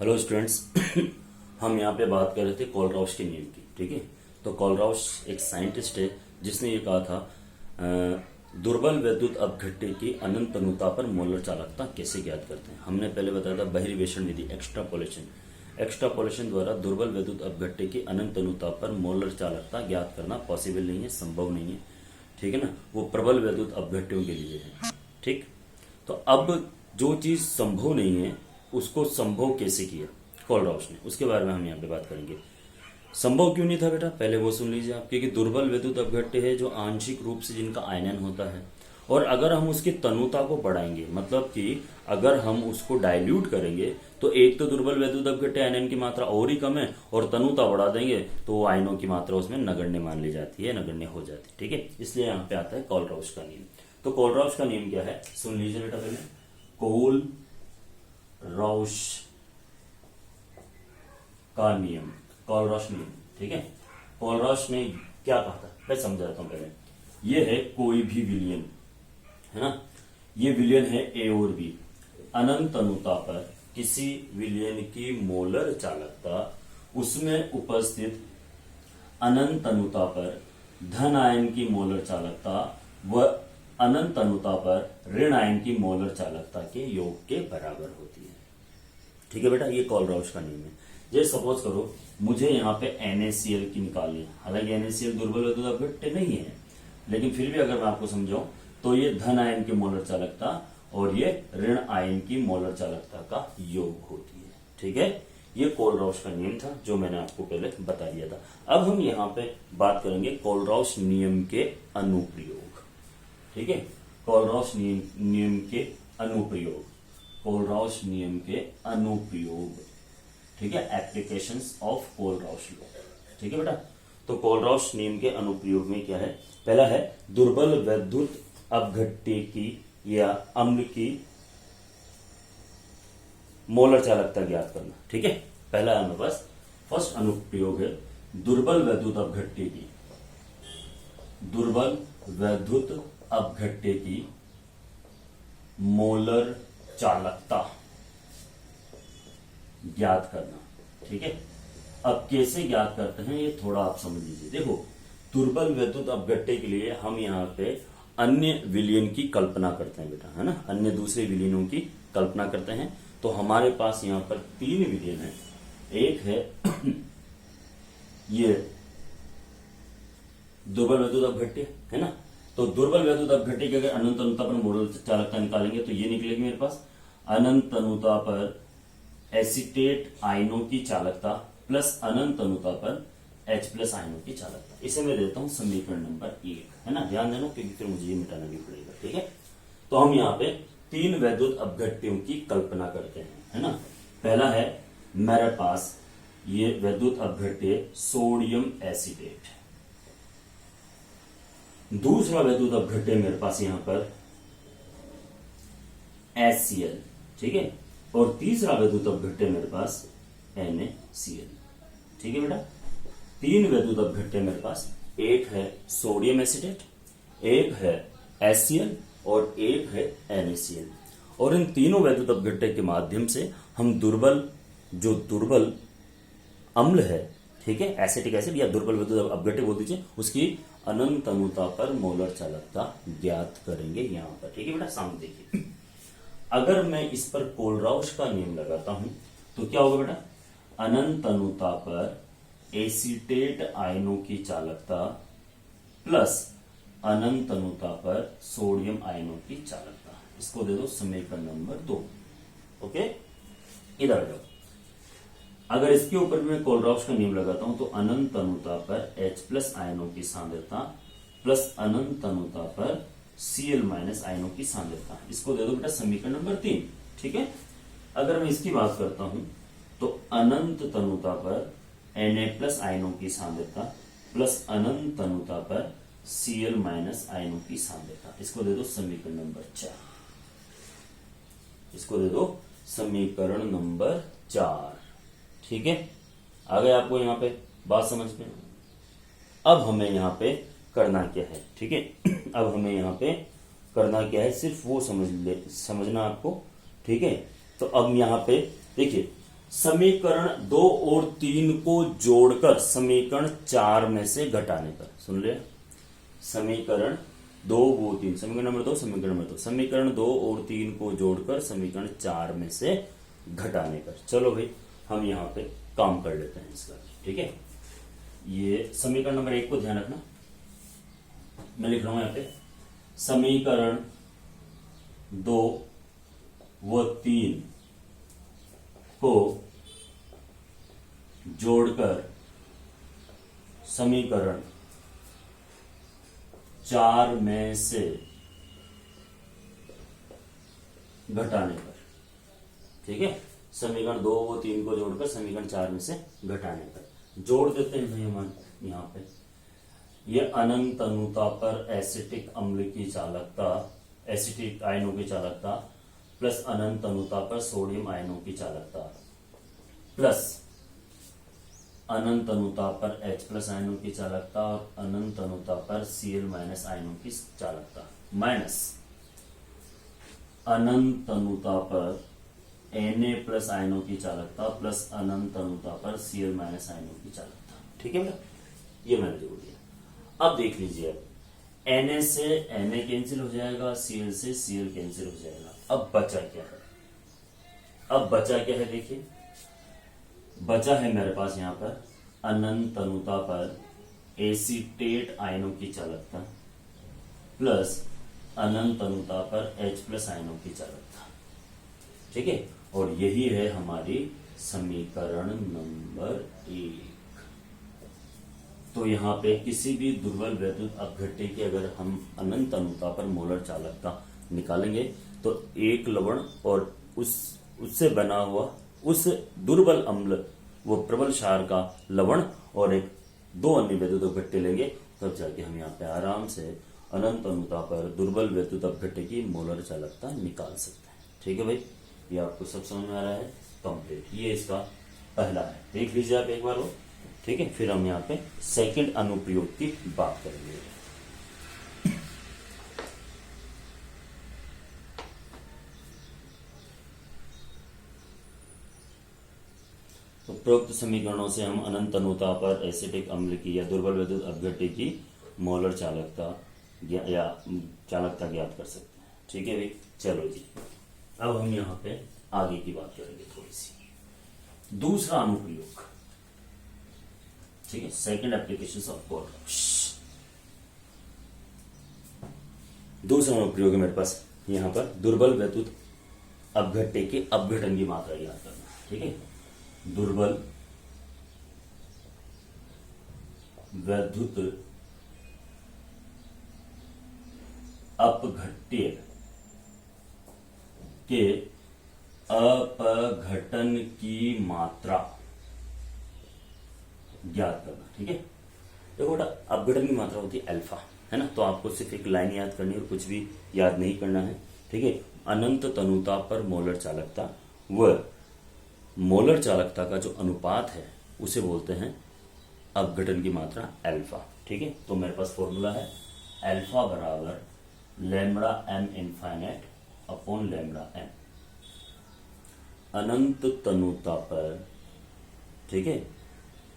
Hello students. हम यहाँ पे बात कर रहे थे कोलराउश के नियम की। ठीक है, तो कोलराउश एक साइंटिस्ट है जिसने ये कहा था दुर्बल वैद्युत अपघट्य की अनंत अनुता पर मोलर चालकता कैसे ज्ञात करते हैं। हमने पहले बताया था बहिर्वेषण विधि, एक्स्ट्रापोलेशन द्वारा दुर्बल वैद्युत अपघट्य की अनंत अनुता पर मोलर चालकता ज्ञात करना पॉसिबल नहीं है, संभव नहीं है। ठीक है ना, वो प्रबल वैद्युत अपघट्यों के लिए है। ठीक, तो अब जो चीज संभव नहीं है उसको संभव कैसे किया कोलराउश ने, उसके बारे में हम यहाँ पे बात करेंगे। संभव क्यों नहीं था बेटा, पहले वो सुन लीजिए आप। क्योंकि दुर्बल वैद्युत अपघट्य है जो आंशिक रूप से जिनका आयनन होता है, और अगर हम उसकी तनुता को बढ़ाएंगे, मतलब कि अगर हम उसको डाइल्यूट करेंगे तो एक तो दुर्बल वैद्युत अपघट्य आयनन की मात्रा और ही कम है, और तनुता बढ़ा देंगे तो वो आयनों की मात्रा उसमें नगण्य मान ली जाती है, नगण्य हो जाती है। ठीक है, इसलिए यहाँ पे आता है कोलराउश का नियम। तो कोलराउश का नियम क्या है, सुन लीजिए बेटा पहले। कोलराउश का नियम, कोलराउश नियम। ठीक है, कोलराउश ने क्या कहा था मैं समझाता हूं पहले। ये है कोई भी विलयन, है ना, ये विलयन है ए और बी। अनंत अनुता पर किसी विलयन की मोलर चालकता उसमें उपस्थित अनंत अनुता पर धन आयन की मोलर चालकता व अनंत अनुता पर ऋण आयन की मोलर चालकता के योग के बराबर होती है। ठीक है बेटा, ये कोलराउश का नियम है। जैसे सपोज करो मुझे यहाँ पे NaCl की निकालनी है, हालांकि NaCl दुर्बल वैद्युत अपघट्य नहीं है, लेकिन फिर भी अगर मैं आपको समझाऊं तो ये धन आयन की मोलर चालकता और ये ऋण आयन की मोलर चालकता का योग होती है। ठीक है, ये कोलराउश का नियम था जो मैंने आपको पहले बता दिया था। अब हम यहाँ पे बात करेंगे कोलराउश नियम के अनुप्रयोग। ठीक है, कोलराउश नियम के अनुप्रयोग, कोलराउश नियम के अनुप्रयोग। ठीक है, एप्लीकेशंस ऑफ कोलराउश लॉ। ठीक है बेटा, तो कोलराउश नियम के अनुप्रयोग में क्या है, पहला है दुर्बल वैद्युत अपघट्य की या अम्ल की मोलर चालकता ज्ञात करना। ठीक है, पहला हमारे पास फर्स्ट अनुप्रयोग है दुर्बल वैद्युत अपघट्य की, दुर्बल वैद्युत अपघट्य की मोलर चालकता ज्ञात करना। ठीक है, अब कैसे ज्ञात करते हैं ये थोड़ा आप समझ लीजिए। देखो, दुर्बल वैद्युत अपघट्य के लिए हम यहाँ पे अन्य विलयन की कल्पना करते हैं बेटा, है ना, अन्य दूसरे विलयनों की कल्पना करते हैं। तो हमारे पास यहाँ पर 3 विलयन है। एक है ये दुर्बल वैद्युत अपघट्य, है ना, तो दुर्बल वैद्युत अपघट्य की अगर अनंत अनुता पर मोलर चालकता निकालेंगे तो ये निकलेगी मेरे पास अनंत अनुता पर एसीटेट आयनों की चालकता प्लस अनंत अनुता पर H+ आयनों की चालकता। इसे मैं देता हूं समीकरण नंबर 1, है ना, ध्यान देना क्योंकि फिर मुझे ये मिटाना भी पड़ेगा। ठीक है, तो हम यहाँ पे 3 वैद्युत अपघट्यों की कल्पना करते हैं, है ना। पहला है मेरे पास ये वैद्युत अपघट्य सोडियम एसीटेट, दूसरा वैद्युत अपघट्य मेरे पास यहां पर HCl। ठीक है, और तीसरा वैद्युत अपघट्य मेरे पास NaCl। ठीक है बेटा, 3 वैद्युत अपघट्य मेरे पास, एक है सोडियम एसीटेट, एक है HCl और एक है NaCl। और इन तीनों वैद्युत अपघट्य के माध्यम से हम दुर्बल अम्ल है, ठीक है, एसिटिक एसिड या दुर्बल वैद्युत अपघट्य बोल दीजिए, उसकी अनंत अनुता पर मोलर चालकता ज्ञात करेंगे यहां पर। ठीक है बेटा, सामने देखिए, अगर मैं इस पर कोलराउश का नियम लगाता हूं तो क्या होगा बेटा, अनंत अनुता पर एसीटेट आयनों की चालकता प्लस अनंत अनुता पर सोडियम आयनों की चालकता। इसको दे दो समीकरण नंबर 2। ओके, इधर आ जाओ। अगर इसके ऊपर मैं कोलराउश का नियम लगाता हूं तो अनंत अनुता पर H+ आयनों की सांद्रता प्लस अनंत अनुता पर Cl- आयनों की सांद्रता। इसको दे दो बेटा समीकरण नंबर 3। ठीक है, अगर मैं इसकी बात करता हूं तो अनंत तनुता पर Na+ आयनों की सांद्रता प्लस अनंत तनुता पर Cl- आयनों की सांद्रता। इसको दे दो समीकरण नंबर 4। इसको दे दो समीकरण नंबर 4। ठीक है, आ गए आपको यहां पे बात समझ में। अब हमें यहां पे करना क्या है, ठीक है, अब हमें यहां पे करना क्या है सिर्फ वो समझना आपको। ठीक है, तो अब यहां पे देखिए समीकरण 2 और 3 को जोड़कर समीकरण 4 में से घटाने पर, सुन लिया, समीकरण 2 वो 3, समीकरण नंबर 2, समीकरण नंबर 2, समीकरण 2 और 3 को जोड़कर समीकरण 4 में से घटाने पर। चलो भाई हम यहां पे काम कर लेते हैं इसका, ठीक है। ये समीकरण नंबर 1 को ध्यान रखना, मैं लिख रहा हूं यहां पे समीकरण 2 व 3 को जोड़कर समीकरण 4 में से घटाने पर, ठीक है। समीकरण 2 व 3 को जोड़कर समीकरण 4 में से घटाने पर जोड़ देते हैं भाई हम यहां पे। यह अनंत अनुता पर एसिटिक अम्ल की चालकता, एसिटिक आयनों की चालकता प्लस अनंत अनुता पर सोडियम आयनों की चालकता प्लस अनंत अनुता पर H प्लस आयनों की चालकता और अनंत अनुता पर Cl माइनस आयनों की चालकता माइनस अनंत अनुता पर Na प्लस आयनों की चालकता प्लस अनंत अनुता पर Cl माइनस आयनों की चालकता, ठीक है बेटा, ये मैंने जोड़ दिया। अब देख लीजिए, Na से Na कैंसिल हो जाएगा, Cl से Cl कैंसिल हो जाएगा। अब बचा क्या है, अब बचा क्या है देखिए, बचा है मेरे पास यहां पर अनंत अनुता पर एसीटेट आयनों की चालकता प्लस अनंत अनुता पर H प्लस आयनों की चालकता, ठीक है। और यही है हमारी समीकरण नंबर 1। तो यहाँ पे किसी भी दुर्बल वैद्युत अपघट्य की अगर हम अनंत अनुता पर मोलर चालकता निकालेंगे तो एक लवण और उससे बना हुआ उस दुर्बल अम्ल वो प्रबल क्षार का लवण और एक 2 अन्य वैद्युत अपघट्य लेंगे, तब जाके हम यहाँ पे आराम से अनंत अनुता पर दुर्बल वैद्युत अपघट्य की मोलर चालकता निकाल सकते हैं, ठीक है भाई। ये आपको सब समझ में आ रहा है, कंप्लीट। ये इसका पहला है, देख लीजिए आप एक बार वो, ठीक है। फिर हम यहाँ पे सेकंड अनुप्रयोग की बात करेंगे। तो उपरोक्त समीकरणों से हम अनंत अनुता पर एसिटिक अम्ल की या दुर्बल वैद्युत अपघट्य की मोलर चालकता या चालकता ज्ञात कर सकते हैं, ठीक है भाई। चलो जी, अब हम यहाँ पे आगे की बात करेंगे थोड़ी सी। दूसरा अनुप्रयोग, ठीक है, सेकंड एप्लीकेशन ऑफ कोरडॉप्स। दूसरा अनुप्रयोग है मेरे पास यहाँ पर दुर्बल वैद्युत अपघट्य के अपघटन की मात्रा ज्ञात करना, ठीक है। दुर्बल वैद्युत अपघट्य के अपघटन की मात्रा ज्ञात करना, ठीक है। देखो बेटा, अपघटन की मात्रा होती है अल्फा, है ना। तो आपको सिर्फ एक लाइन याद करनी है और कुछ भी याद नहीं करना है, ठीक है। अनंत तनुता पर मोलर चालकता व मोलर चालकता का जो अनुपात है उसे बोलते हैं अपघटन की मात्रा अल्फा, ठीक है। तो मेरे पास फॉर्मूला है अल्फा बराबर lambda M infinite upon lambda M. अनंत तनुता पर, ठीक है,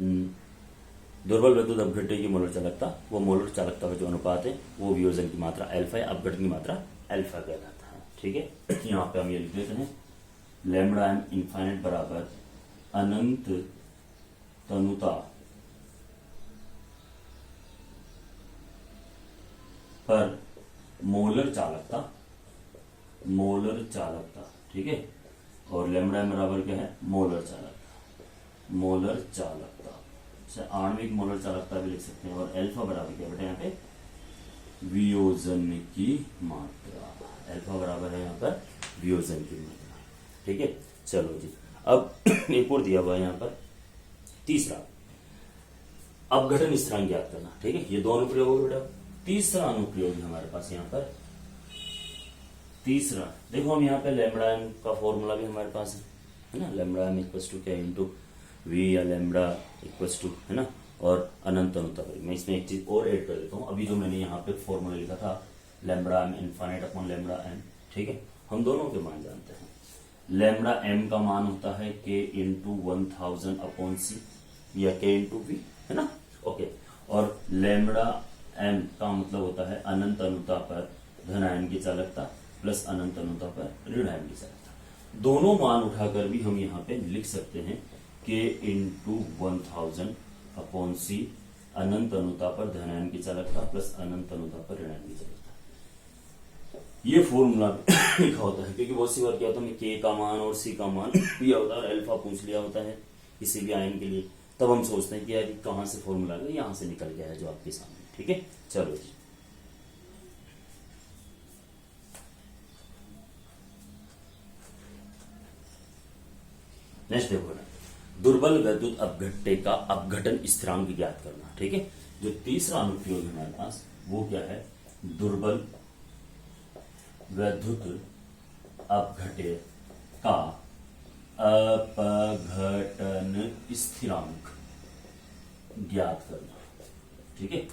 दुर्बल वैद्युत अपघट्य की मोलर चालकता, वो मोलर चालकता का जो अनुपात है वो वियोजन की मात्रा अल्फा है, अपघटन की मात्रा अल्फा कहलाता है, ठीक है। यहाँ पे हम ये लिख देते हैं लैम्बडा एम इनफाइनाइट बराबर अनंत तनुता पर मोलर चालकता, मोलर चालकता, ठीक है। और लैम्बडा एम बराबर क्या है, मोलर चालकता, मोलर चालकता से आणविक मोलर चालकता भी लिख सकते हैं। और अल्फा बराबर क्या बेटा यहाँ पे वियोजन की मात्रा, अल्फा बराबर है यहाँ पर वियोजन की मात्रा, ठीक है। चलो जी, अब एक और दिया हुआ है यहाँ पर तीसरा अपघटन स्थिरांक ज्ञात करना, ठीक है। ये दो अनुप्रयोग हो बेटा। तीसरा अनुप्रयोग है हमारे पास यहाँ पर, तीसरा देखो हम यहाँ पे लैम्बडा एम का फॉर्मूला भी हमारे पास है ना। लैम्बडा एम इक्वल्स टू क्या इंटू वी या लैम्बडा इक्वल्स टू, है ना। और अनंत अनुता पर मैं इसमें एक चीज और ऐड कर देता हूँ। अभी जो मैंने यहाँ पे फॉर्मूला लिखा था lambda M infinite upon lambda M, ठीक है, हम दोनों के मान जानते हैं। लैम्बडा एम का मान होता है के इंटू 1000 अपॉन सी या के इंटू वी, है ना। ओके, और लैम्बडा एम का मतलब होता है अनंत अनुता पर धन आयन की चालकता प्लस अनंत अनुता पर ऋण आयन की चालकता। दोनों मान उठाकर भी हम यहाँ पे लिख सकते हैं के इंटू 1000 अपॉन सी अनंत अनुता पर धन आयन की चालकता प्लस अनंत अनुता पर ऋण आयन की चालकता। ये फॉर्मूला लिखा होता है क्योंकि बहुत सी बार क्या होता है के का मान और सी का मान दिया होता है और अल्फा पूछ लिया होता है किसी भी आयन के लिए, तब हम सोचते हैं कि यार कहां से फॉर्मूला है, यहां से निकल गया है जो आपके सामने। ठीक है, चलो जी। नेक्स्ट देखो ना, दुर्बल वैद्युत अपघट्य का अपघटन स्थिरांक ज्ञात करना। ठीक है, जो तीसरा अनुप्रयोग है हमारे पास वो क्या है, दुर्बल वैद्युत अपघट्य का अपघटन स्थिरांक ज्ञात करना। ठीक है,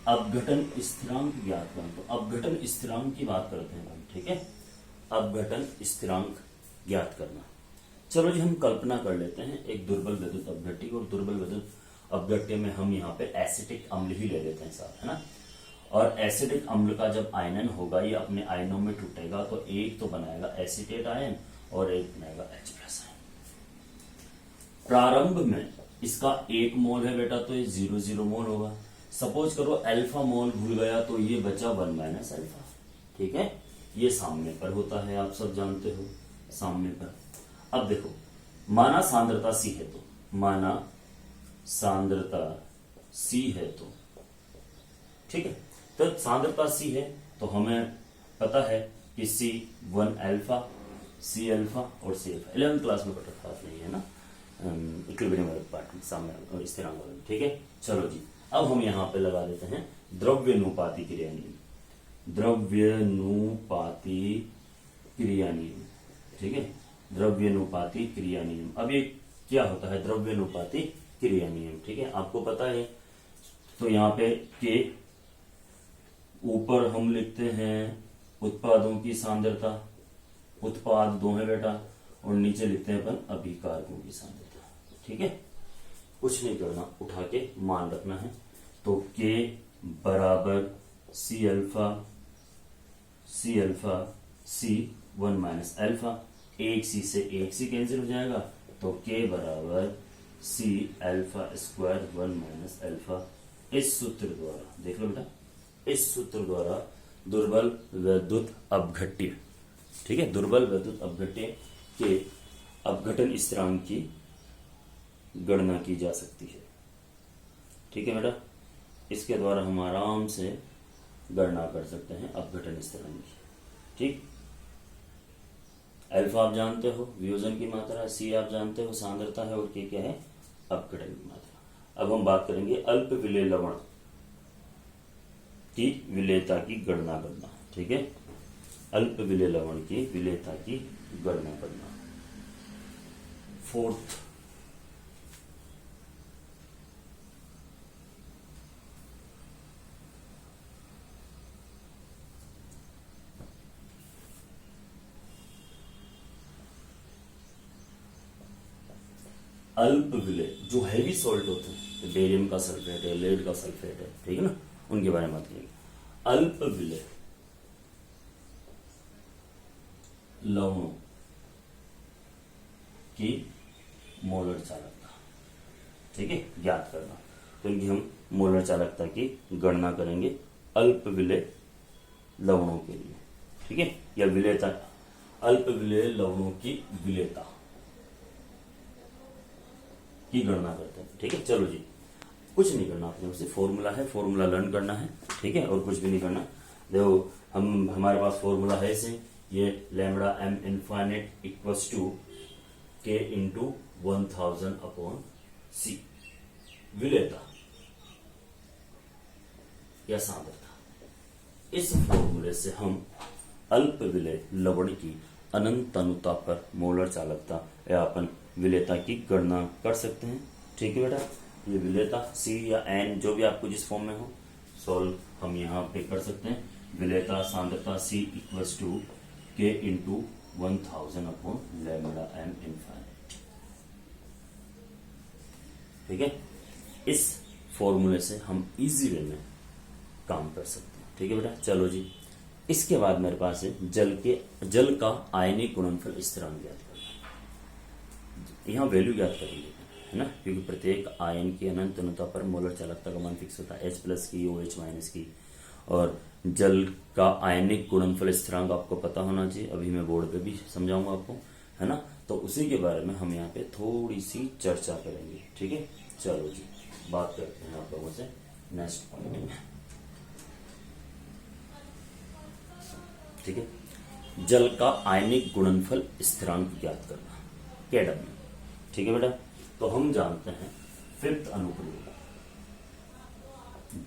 अपघटन स्थिरांक ज्ञात करना। तो अपघटन स्थिरांक की बात करते हैं हम। ठीक है, अपघटन स्थिरांक ज्ञात करना। चलो जी, हम कल्पना कर लेते हैं एक दुर्बल वैद्युत अपघट्य, और दुर्बल वैद्युत अपघट्य में हम यहाँ पे एसिटिक अम्ल ही ले लेते हैं साथ, है ना। और एसिडिक अम्ल का जब आयनन होगा ये अपने आयनों में टूटेगा तो एक तो बनाएगा एसिटेट आयन और एक बनाएगा H+ आयन। प्रारंभ में इसका 1 मोल है बेटा, तो ये 0 मोल होगा। सपोज करो अल्फा मोल भूल गया तो ये बचा 1 - अल्फा। ठीक है, ये सामने पर होता है, आप सब जानते हो, सामने पर। अब देखो, माना सांद्रता C है, तो माना सांद्रता C है तो ठीक है, तो सांद्रता C है तो हमें पता है कि C1 अल्फा, C अल्फा और C अल्फा 11th क्लास में पता खास नहीं है ना, इक्विलिब्रियम वाले पार्ट में सामने स्थिरांक वाले में। ठीक है, चलो जी, अब हम यहाँ पे लगा देते हैं द्रव्यानुपाती क्रिया नियम। द्रव्यानुपाती क्रिया नियम। ठीक है, द्रव्यानुपाती क्रिया नियम। अब ये क्या होता है द्रव्यानुपाती क्रिया नियम? ठीक है, आपको पता है। तो यहाँ पे के ऊपर हम लिखते हैं उत्पादों की सांद्रता, उत्पाद 2 है बेटा, और नीचे लिखते हैं अपन अभिकारकों की सांद्रता। ठीक है, कुछ नहीं करना, उठा के मान रखना है। तो के बराबर C अल्फा C1 - अल्फा, एक C से एक C कैंसिल हो जाएगा, तो के बराबर C अल्फा स्क्वायर 1 - अल्फा। इस सूत्र द्वारा देख लो बेटा, इस सूत्र द्वारा दुर्बल वैद्युत अपघट्य, ठीक है, दुर्बल वैद्युत अपघट्य के अपघटन स्थिरांक की गणना की जा सकती है। ठीक है बेटा, इसके द्वारा हम आराम से गणना कर सकते हैं अपघटन स्थिरांक की। ठीक, अल्फा आप जानते हो वियोजन की मात्रा, सी आप जानते हो सांद्रता है, और के क्या है अपघटन की मात्रा। अब हम बात करेंगे अल्प विलेय लवण की विलेयता की गणना करना। ठीक है, अल्प विलेय लवण की विलेयता की गणना करना। फोर्थ, अल्प विलेय जो हैवी सॉल्ट होते हैं, बेरियम का सल्फेट है, लेड का सल्फेट है, ठीक है ना, उनके बारे में बात करेंगे। अल्प विलेय लवणों की मोलर चालकता, ठीक है, ज्ञात करना। तो इनकी हम मोलर चालकता की गणना करेंगे अल्प विलेय लवणों के लिए। ठीक है, या विलेयता, अल्प विलेय लवणों की विलेयता की गणना करते हैं। ठीक है, चलो जी, कुछ नहीं करना अपने उसे, फॉर्मूला है, फॉर्मूला लर्न करना है। ठीक है, और कुछ भी नहीं करना। देखो हमारे पास फॉर्मूला है इसे, ये lambda M infinite equals to K into 1000 upon C, विलेयता या सांद्रता। इस फॉर्मूले से हम अल्प विलेय लवण की अनंत अनुता पर मोलर चालकता या अपन विलेयता की गणना कर सकते हैं। ठीक है बेटा, ये विलेयता सी या एन जो भी आपको जिस फॉर्म में हो सॉल्व हम यहाँ पे कर सकते हैं। विलेयता सांद्रता C equals to K into 1000 upon lambda M infinite. ठीक है, इस फॉर्मूले से हम इजी वे में काम कर सकते हैं। ठीक है बेटा, चलो जी। इसके बाद मेरे पास है जल का आयनिक गुणनफल स्थिरांक ज्ञात करना। यहाँ वैल्यू ज्ञात करेंगे, है ना, क्योंकि प्रत्येक आयन की अनंत अनुता पर मोलर चालकता का मान फिक्स होता है, H+ की, OH- की। और जल का आयनिक गुणनफल स्थिरांक आपको पता होना चाहिए, अभी मैं बोर्ड पे भी समझाऊंगा आपको, है ना। तो उसी के बारे में हम यहाँ पे थोड़ी सी चर्चा करेंगे। ठीक है, चलो जी, बात करते हैं आप लोगों से नेक्स्ट पॉइंट में। ठीक है, जल का आयनिक गुणनफल स्थिरांक ज्ञात करना, KW। ठीक है बेटा, तो हम जानते हैं 5th अनुप्रयोग,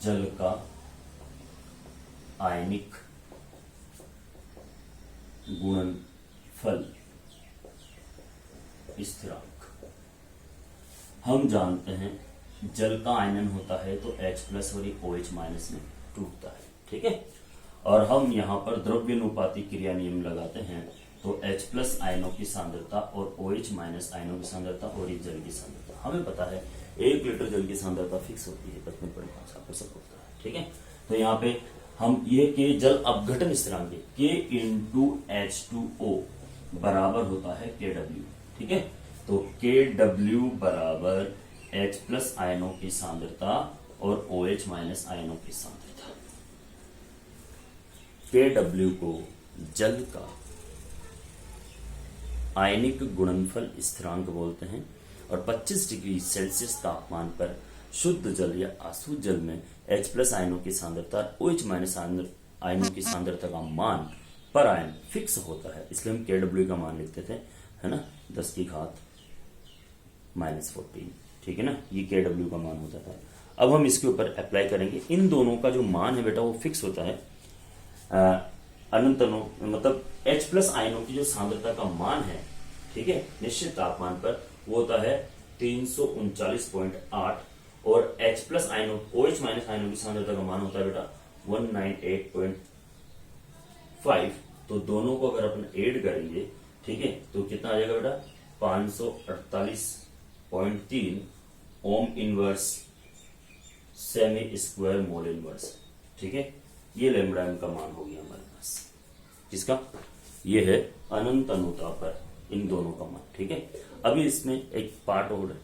जल का आयनिक गुणनफल स्थिरांक। हम जानते हैं जल का आयनन होता है तो H+ और OH- में टूटता है। ठीक है, और हम यहाँ पर द्रव्यानुपाती क्रिया नियम लगाते हैं तो H+ आयनों की सांद्रता और OH- आयनों की सांद्रता और इस जल की सांद्रता। हमें पता है 1 लीटर जल की सांद्रता फिक्स होती है, बचपन पर आपको सब होता है। ठीक है, तो यहाँ पे हम ये के जल अपघटन स्थिरांक K × H2O बराबर होता है KW। ठीक है, तो KW बराबर H+ आयनों की सांद्रता और OH- आयनों की सांद्रता। KW को जल का आयनिक गुणनफल स्थिरांक बोलते हैं, और 25 डिग्री सेल्सियस तापमान पर शुद्ध जल या अशुद्ध जल में H+ आयनों की सांद्रता और OH- आयनों की सांद्रता का मान पर आयन फिक्स होता है, इसलिए हम KW का मान लिखते थे, है ना, 10⁻⁻14। ठीक है ना, ये KW का मान होता था। अब हम इसके ऊपर अप्लाई करेंगे, इन दोनों का जो मान है बेटा वो फिक्स होता है अनंत मतलब H+ आयनों की जो सांद्रता का मान है, ठीक है, निश्चित तापमान पर वो होता है 339.8, और H+ आयनों OH- आयनों की सांद्रता का मान होता है बेटा 198.5। तो दोनों को अगर अपन ऐड करेंगे, ठीक है, तो कितना आ जाएगा बेटा 548.3 ohm inverse semi square mole inverse. ठीक है, ये लैम्डा एम का मान हो गया हमारे पास, किसका, ये है अनंत अनुता पर इन दोनों का मान। ठीक है, अभी इसमें एक पार्ट और